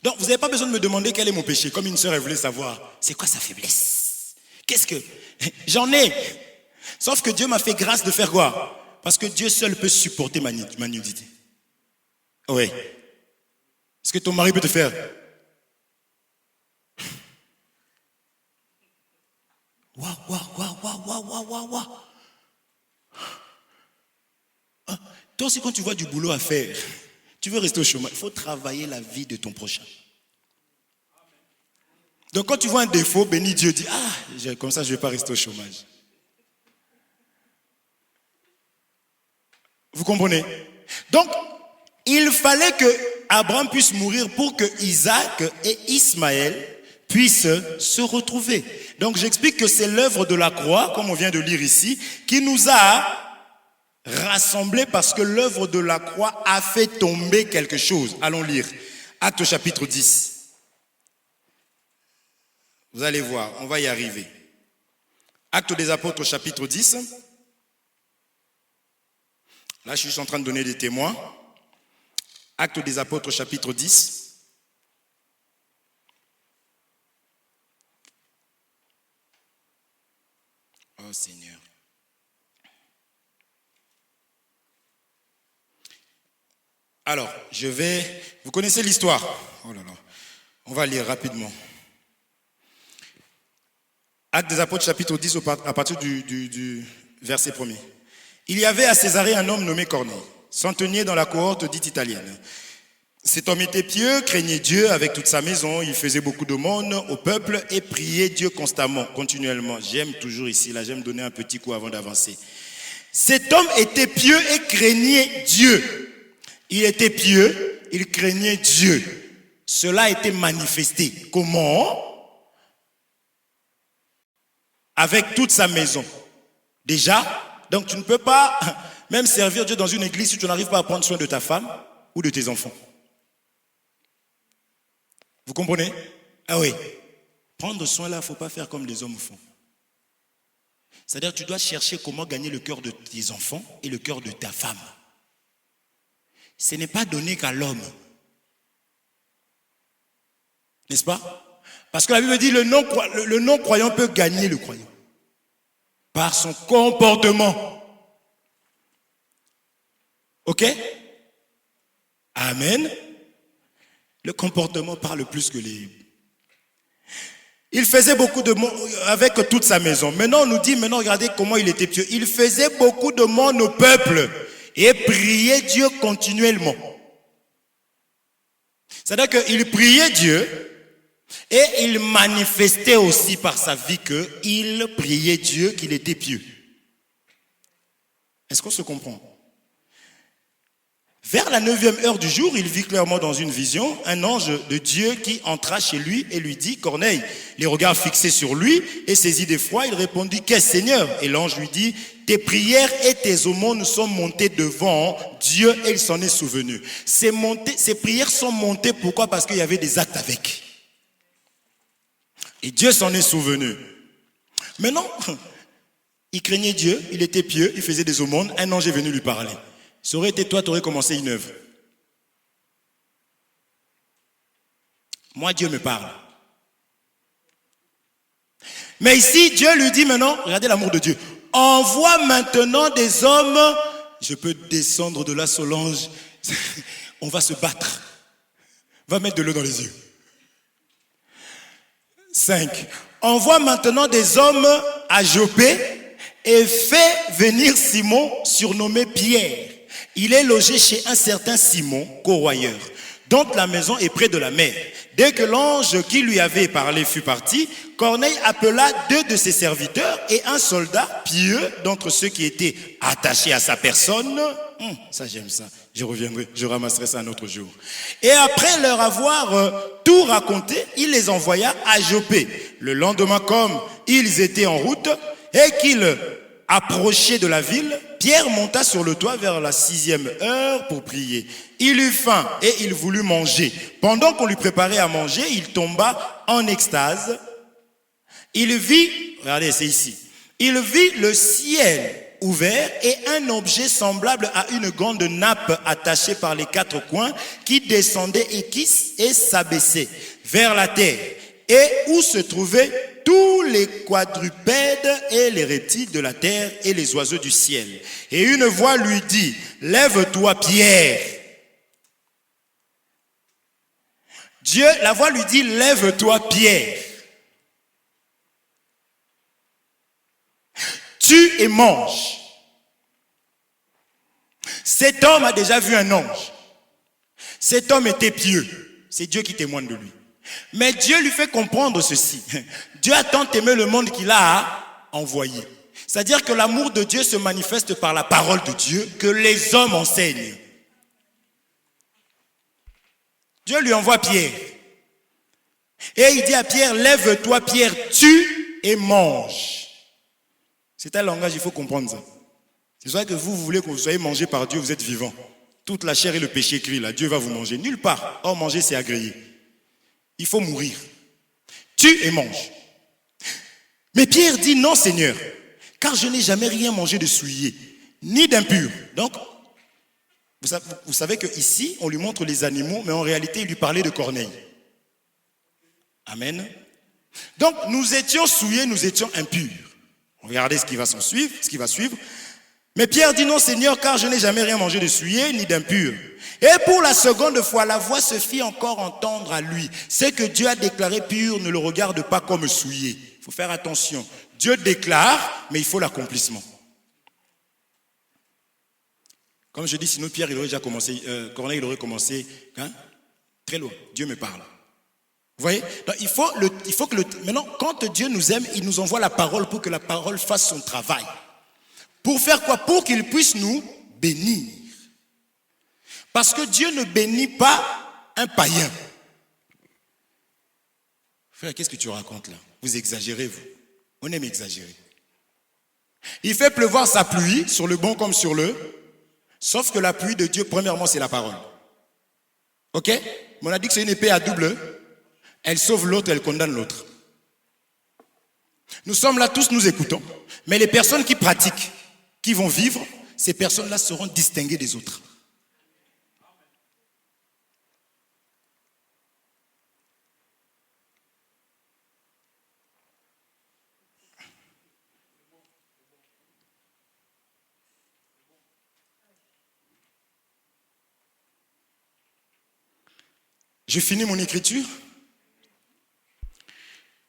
Donc vous n'avez pas besoin de me demander quel est mon péché. Comme une sœur, elle voulait savoir, c'est quoi sa faiblesse? Qu'est-ce que... J'en ai. Sauf que Dieu m'a fait grâce de faire quoi? Parce que Dieu seul peut supporter ma nudité. Oui. Est-ce que ton mari peut te faire? Waouh. Toi aussi, quand tu vois du boulot à faire, tu veux rester au chômage, il faut travailler la vie de ton prochain. Donc quand tu vois un défaut, bénis Dieu, dis, ah, comme ça je ne vais pas rester au chômage. Vous comprenez? Donc, il fallait que Abraham puisse mourir pour que Isaac et Ismaël puissent se retrouver. Donc j'explique que c'est l'œuvre de la croix, comme on vient de lire ici, qui nous a rassemblés parce que l'œuvre de la croix a fait tomber quelque chose. Allons lire. Actes chapitre 10. Vous allez voir, on va y arriver. Actes des apôtres chapitre 10. Là, je suis juste en train de donner des témoins. Actes des apôtres chapitre 10. Oh Seigneur. Alors, vous connaissez l'histoire. Oh là là. On va lire rapidement. Actes des Apôtres, chapitre 10, à partir du verset 1er. Il y avait à Césarée un homme nommé Corneille, centenier dans la cohorte dite italienne. Cet homme était pieux, craignait Dieu avec toute sa maison. Il faisait beaucoup d'aumônes au peuple et priait Dieu constamment, continuellement. J'aime toujours ici, là, j'aime donner un petit coup avant d'avancer. Cet homme était pieux et craignait Dieu. Il était pieux, il craignait Dieu. Cela a été manifesté. Comment? Avec toute sa maison. Déjà, donc tu ne peux pas même servir Dieu dans une église si tu n'arrives pas à prendre soin de ta femme ou de tes enfants. Vous comprenez? Ah oui. Prendre soin là, il ne faut pas faire comme les hommes font. C'est-à-dire que tu dois chercher comment gagner le cœur de tes enfants et le cœur de ta femme. Ce n'est pas donné qu'à l'homme. N'est-ce pas? Parce que la Bible dit le non-croyant peut gagner le croyant. Par son comportement. Ok? Amen. Le comportement parle plus que les... Il faisait beaucoup de monde avec toute sa maison. Maintenant, on nous dit, regardez comment il était pieux. Il faisait beaucoup de monde au peuple et priait Dieu continuellement. C'est-à-dire qu'il priait Dieu et il manifestait aussi par sa vie qu'il priait Dieu, qu'il était pieux. Est-ce qu'on se comprend? Vers la 9e heure du jour, il vit clairement dans une vision un ange de Dieu qui entra chez lui et lui dit, Corneille, les regards fixés sur lui et saisi d'effroi, il répondit, qu'est-ce Seigneur? Et l'ange lui dit, tes prières et tes aumônes sont montées devant Dieu et il s'en est souvenu. Ces prières sont montées, pourquoi? Parce qu'il y avait des actes avec. Et Dieu s'en est souvenu. Maintenant, il craignait Dieu, il était pieux, il faisait des aumônes, un ange est venu lui parler. Ça aurait été toi, tu aurais commencé une œuvre. Moi, Dieu me parle. Mais ici, Dieu lui dit maintenant, regardez l'amour de Dieu, envoie maintenant des hommes, je peux descendre de la Solange, on va se battre. Va mettre de l'eau dans les yeux. 5. Envoie maintenant des hommes à Jopé et fais venir Simon, surnommé Pierre. Il est logé chez un certain Simon, corroyeur, dont la maison est près de la mer. Dès que l'ange qui lui avait parlé fut parti, Corneille appela 2 de ses serviteurs et un soldat pieux d'entre ceux qui étaient attachés à sa personne. Ça j'aime ça, je reviendrai, je ramasserai ça un autre jour. Et après leur avoir tout raconté, il les envoya à Jopé. Le lendemain, comme ils étaient en route et qu'ils approchaient de la ville, Pierre monta sur le toit vers la 6e heure pour prier. Il eut faim et il voulut manger. Pendant qu'on lui préparait à manger, il tomba en extase. Il vit, regardez, c'est ici, il vit le ciel ouvert et un objet semblable à une grande nappe attachée par les 4 coins qui descendait et s'abaissait vers la terre et où se trouvaient tous les quadrupèdes et les reptiles de la terre et les oiseaux du ciel. Et une voix lui dit, lève-toi Pierre. La voix lui dit, lève-toi Pierre. Tue et mange. Cet homme a déjà vu un ange. Cet homme était pieux. C'est Dieu qui témoigne de lui. Mais Dieu lui fait comprendre ceci. Dieu a tant aimé le monde qu'il a envoyé. C'est-à-dire que l'amour de Dieu se manifeste par la parole de Dieu que les hommes enseignent. Dieu lui envoie Pierre. Et il dit à Pierre, lève-toi Pierre, tue et mange. C'est un langage, il faut comprendre ça. C'est vrai que vous voulez que vous soyez mangé par Dieu, vous êtes vivant. Toute la chair et le péché crie là, Dieu va vous manger. Nulle part. Or, manger, c'est agréé. Il faut mourir. Tue et mange. Mais Pierre dit, non Seigneur, car je n'ai jamais rien mangé de souillé, ni d'impur. Donc, vous savez qu'ici, on lui montre les animaux, mais en réalité, il lui parlait de Corneille. Amen. Donc, nous étions souillés, nous étions impurs. Regardez ce qui va suivre. Mais Pierre dit, non Seigneur, car je n'ai jamais rien mangé de souillé, ni d'impur. Et pour la seconde fois, la voix se fit encore entendre à lui. Ce que Dieu a déclaré pur ne le regarde pas comme souillé. faut faire attention. Dieu déclare, mais il faut l'accomplissement. Comme je dis, sinon Pierre, il aurait déjà commencé, Corneille, il aurait commencé très loin. Dieu me parle. Vous voyez? Donc, il faut que maintenant, quand Dieu nous aime, il nous envoie la parole pour que la parole fasse son travail. Pour faire quoi? Pour qu'il puisse nous bénir. Parce que Dieu ne bénit pas un païen. Frère, qu'est-ce que tu racontes là? Vous exagérez, vous. On aime exagérer. Il fait pleuvoir sa pluie, sur le bon comme sur le... Sauf que la pluie de Dieu, premièrement, c'est la parole. Ok? Mais on a dit que c'est une épée à double. Elle sauve l'autre, elle condamne l'autre. Nous sommes là, tous nous écoutons. Mais les personnes qui pratiquent, qui vont vivre, ces personnes-là seront distinguées des autres. Je finis mon écriture.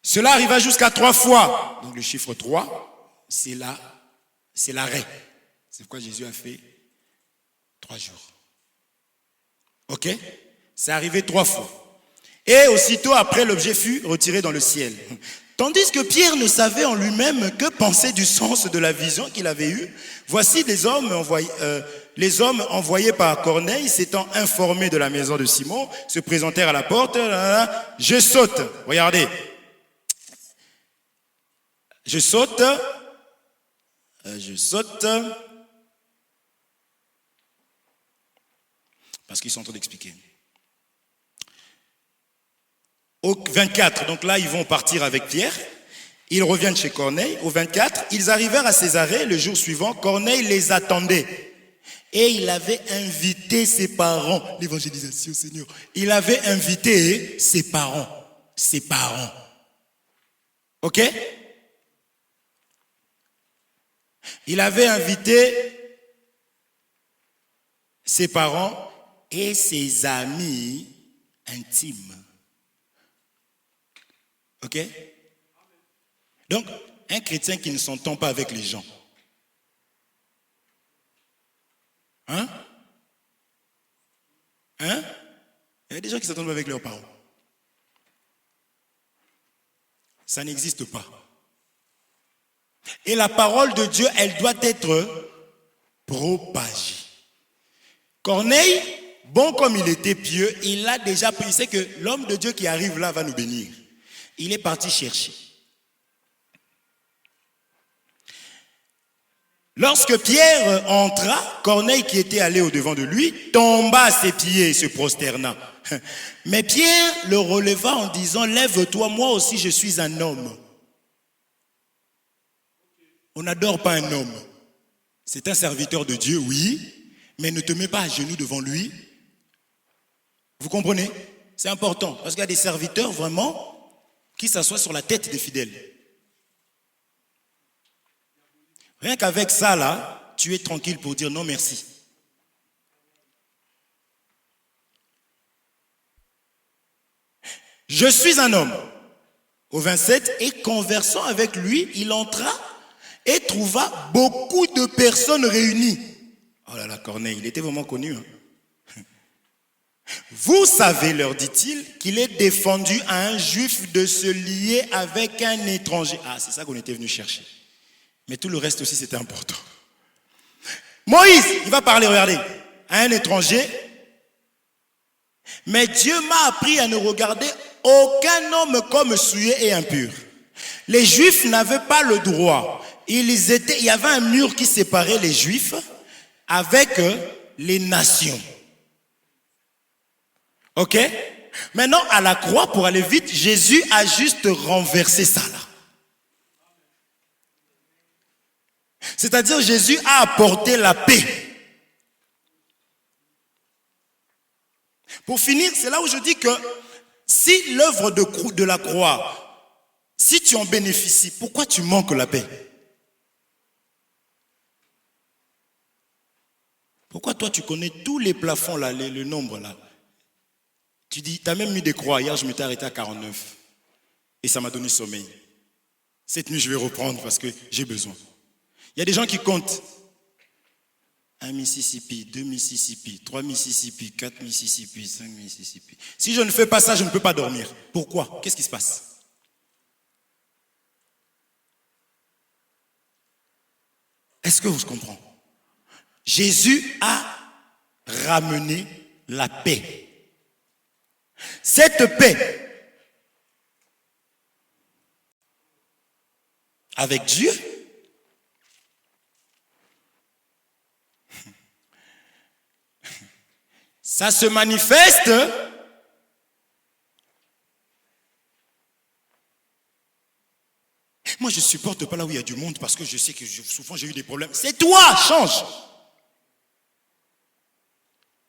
Cela arriva jusqu'à 3 fois. Donc le chiffre 3, c'est l'arrêt. C'est pourquoi Jésus a fait 3 jours. Ok? C'est arrivé 3 fois. Et aussitôt après, l'objet fut retiré dans le ciel. Tandis que Pierre ne savait en lui-même que penser du sens de la vision qu'il avait eue. Voici les hommes envoyés par Corneille, s'étant informés de la maison de Simon, se présentèrent à la porte. Je saute. Regardez. Je saute. Parce qu'ils sont en train d'expliquer. Au 24, donc là, ils vont partir avec Pierre. Ils reviennent chez Corneille. Au 24, ils arrivèrent à Césarée le jour suivant. Corneille les attendait. Et il avait invité ses parents. L'évangélisation, Seigneur. Il avait invité ses parents. Ses parents. Ok? Il avait invité ses parents et ses amis intimes. Ok? Donc, un chrétien qui ne s'entend pas avec les gens. Hein? Il y a des gens qui ne s'entendent pas avec leurs parents. Ça n'existe pas. Et la parole de Dieu, elle doit être propagée. Corneille, bon comme il était pieux, il a déjà pris. Il sait que l'homme de Dieu qui arrive là va nous bénir. Il est parti chercher. Lorsque Pierre entra, Corneille qui était allé au-devant de lui, tomba à ses pieds et se prosterna. Mais Pierre le releva en disant, lève-toi, moi aussi je suis un homme. On n'adore pas un homme. C'est un serviteur de Dieu, oui, mais ne te mets pas à genoux devant lui. Vous comprenez? C'est important, parce qu'il y a des serviteurs vraiment qui s'assoient sur la tête des fidèles. Rien qu'avec ça, là, tu es tranquille pour dire non merci. Je suis un homme. Au 27, et conversant avec lui, il entra et trouva beaucoup de personnes réunies. Oh là là, Corneille, il était vraiment connu. Hein? Vous savez, leur dit-il, qu'il est défendu à un juif de se lier avec un étranger. Ah, c'est ça qu'on était venu chercher. Mais tout le reste aussi, c'était important. Moïse, il va parler, regardez, à un étranger. Mais Dieu m'a appris à ne regarder aucun homme comme souillé et impur. Les Juifs n'avaient pas le droit. Il y avait un mur qui séparait les Juifs avec les nations. Ok? Maintenant, à la croix, pour aller vite, Jésus a juste renversé ça là. C'est-à-dire, Jésus a apporté la paix. Pour finir, c'est là où je dis que si l'œuvre de la croix, si tu en bénéficies, pourquoi tu manques la paix? Pourquoi toi tu connais tous les plafonds là, le nombre là? Tu dis, tu as même mis des croix. Hier, je m'étais arrêté à 49. Et ça m'a donné sommeil. Cette nuit, je vais reprendre parce que j'ai besoin. Il y a des gens qui comptent. 1 Mississippi, 2 Mississippi, 3 Mississippi, 4 Mississippi, 5 Mississippi. Si je ne fais pas ça, je ne peux pas dormir. Pourquoi? Qu'est-ce qui se passe? Est-ce que vous comprenez? Jésus a ramené la paix. Cette paix avec Dieu, ça se manifeste moi je supporte pas là où il y a du monde parce que je sais que souvent j'ai eu des problèmes. C'est toi, change.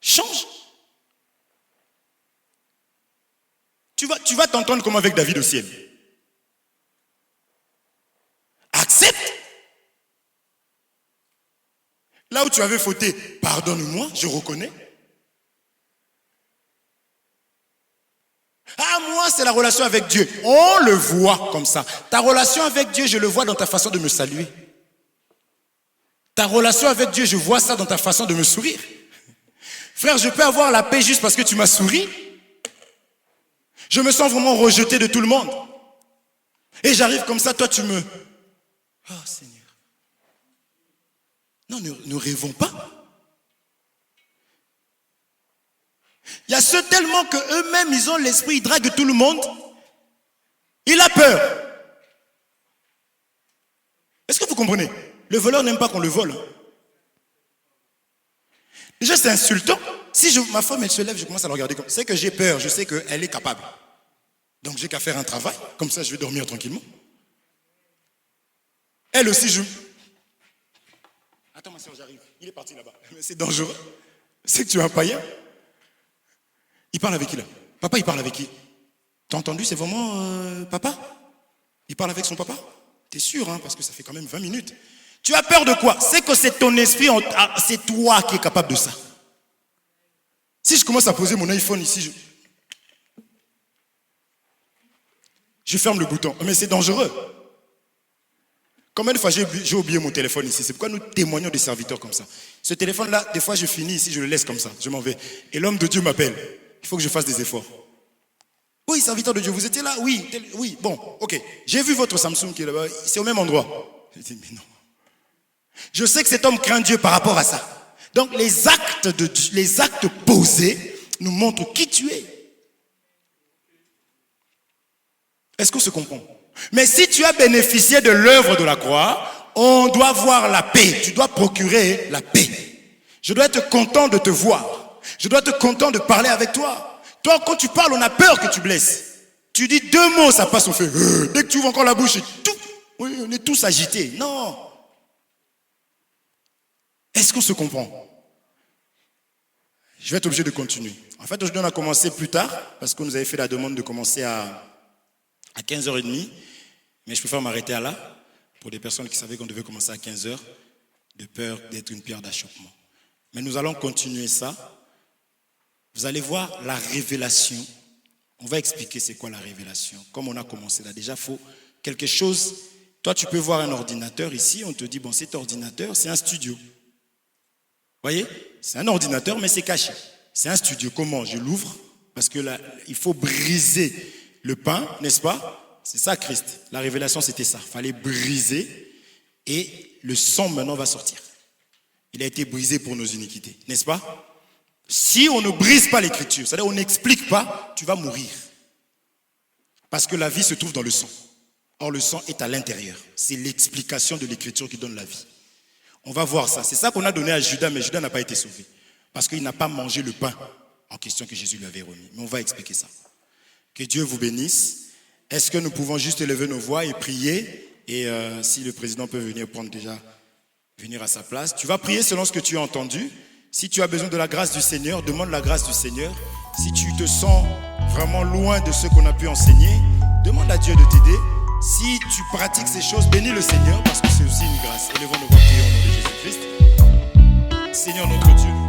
Change. Tu vas t'entendre comme avec David au ciel. Accepte. Là où tu avais fauté, pardonne-moi, je reconnais. Ah, moi, c'est la relation avec Dieu. On le voit comme ça. Ta relation avec Dieu, je le vois dans ta façon de me saluer. Ta relation avec Dieu, je vois ça dans ta façon de me sourire. Frère, je peux avoir la paix juste parce que tu m'as souri. Je me sens vraiment rejeté de tout le monde. Et j'arrive comme ça, toi tu me... Oh Seigneur. Non, ne rêvons pas. Il y a ceux tellement qu'eux-mêmes, ils ont l'esprit, ils draguent tout le monde. Il a peur. Est-ce que vous comprenez? Le voleur n'aime pas qu'on le vole. Déjà, c'est insultant. Si ma femme, elle se lève, je commence à la regarder comme... C'est que j'ai peur, je sais qu'elle est capable. Donc, j'ai qu'à faire un travail. Comme ça, je vais dormir tranquillement. Elle aussi, Attends, ma soeur, j'arrive. Il est parti là-bas. Mais c'est dangereux. C'est que tu es un païen. Il parle avec qui là? Papa, il parle avec qui? T'as entendu, c'est vraiment papa? Il parle avec son papa? T'es sûr, hein, parce que ça fait quand même 20 minutes. Tu as peur de quoi? C'est que c'est ton esprit, c'est toi qui es capable de ça. Si je commence à poser mon iPhone ici, je ferme le bouton. Mais c'est dangereux. Combien de fois j'ai oublié mon téléphone ici? C'est pourquoi nous témoignons des serviteurs comme ça. Ce téléphone-là, des fois je finis ici, je le laisse comme ça, je m'en vais. Et l'homme de Dieu m'appelle. Il faut que je fasse des efforts. Oui, serviteur de Dieu, vous étiez là? Oui, bon, ok. J'ai vu votre Samsung qui est là-bas, c'est au même endroit. Je dis, mais non. Je sais que cet homme craint Dieu par rapport à ça. Donc les actes posés nous montrent qui tu es. Est-ce qu'on se comprend? Mais si tu as bénéficié de l'œuvre de la croix, on doit voir la paix. Tu dois procurer la paix. Je dois être content de te voir. Je dois être content de parler avec toi. Toi, quand tu parles, on a peur que tu blesses. Tu dis 2 mots, ça passe, on fait dès que tu ouvres encore la bouche, oui, on est tous agités. Non. Est-ce qu'on se comprend? Je vais être obligé de continuer. En fait, aujourd'hui, on a commencé plus tard parce qu'on nous avait fait la demande de commencer à 15h30. Mais je préfère m'arrêter à là pour des personnes qui savaient qu'on devait commencer à 15h de peur d'être une pierre d'achoppement. Mais nous allons continuer ça. Vous allez voir la révélation. On va expliquer c'est quoi la révélation. Comme on a commencé là, déjà, il faut quelque chose. Toi, tu peux voir un ordinateur ici. On te dit, bon, cet ordinateur, c'est un studio. Vous voyez? C'est un ordinateur, mais c'est caché. C'est un studio. Comment? Je l'ouvre parce que là, il faut briser le pain, n'est-ce pas? C'est ça Christ. La révélation, c'était ça. Il fallait briser et le sang maintenant va sortir. Il a été brisé pour nos iniquités, n'est-ce pas? Si on ne brise pas l'écriture, c'est-à-dire on n'explique pas, tu vas mourir. Parce que la vie se trouve dans le sang. Or, le sang est à l'intérieur. C'est l'explication de l'écriture qui donne la vie. On va voir ça. C'est ça qu'on a donné à Judas, mais Judas n'a pas été sauvé. Parce qu'il n'a pas mangé le pain en question que Jésus lui avait remis. Mais on va expliquer ça. Que Dieu vous bénisse. Est-ce que nous pouvons juste élever nos voix et prier? Et si le président peut venir à sa place. Tu vas prier selon ce que tu as entendu. Si tu as besoin de la grâce du Seigneur, demande la grâce du Seigneur. Si tu te sens vraiment loin de ce qu'on a pu enseigner, demande à Dieu de t'aider. Si tu pratiques ces choses, bénis le Seigneur parce que c'est aussi une grâce. Élevons nos voix, prions au nom de Jésus-Christ. Seigneur notre Dieu.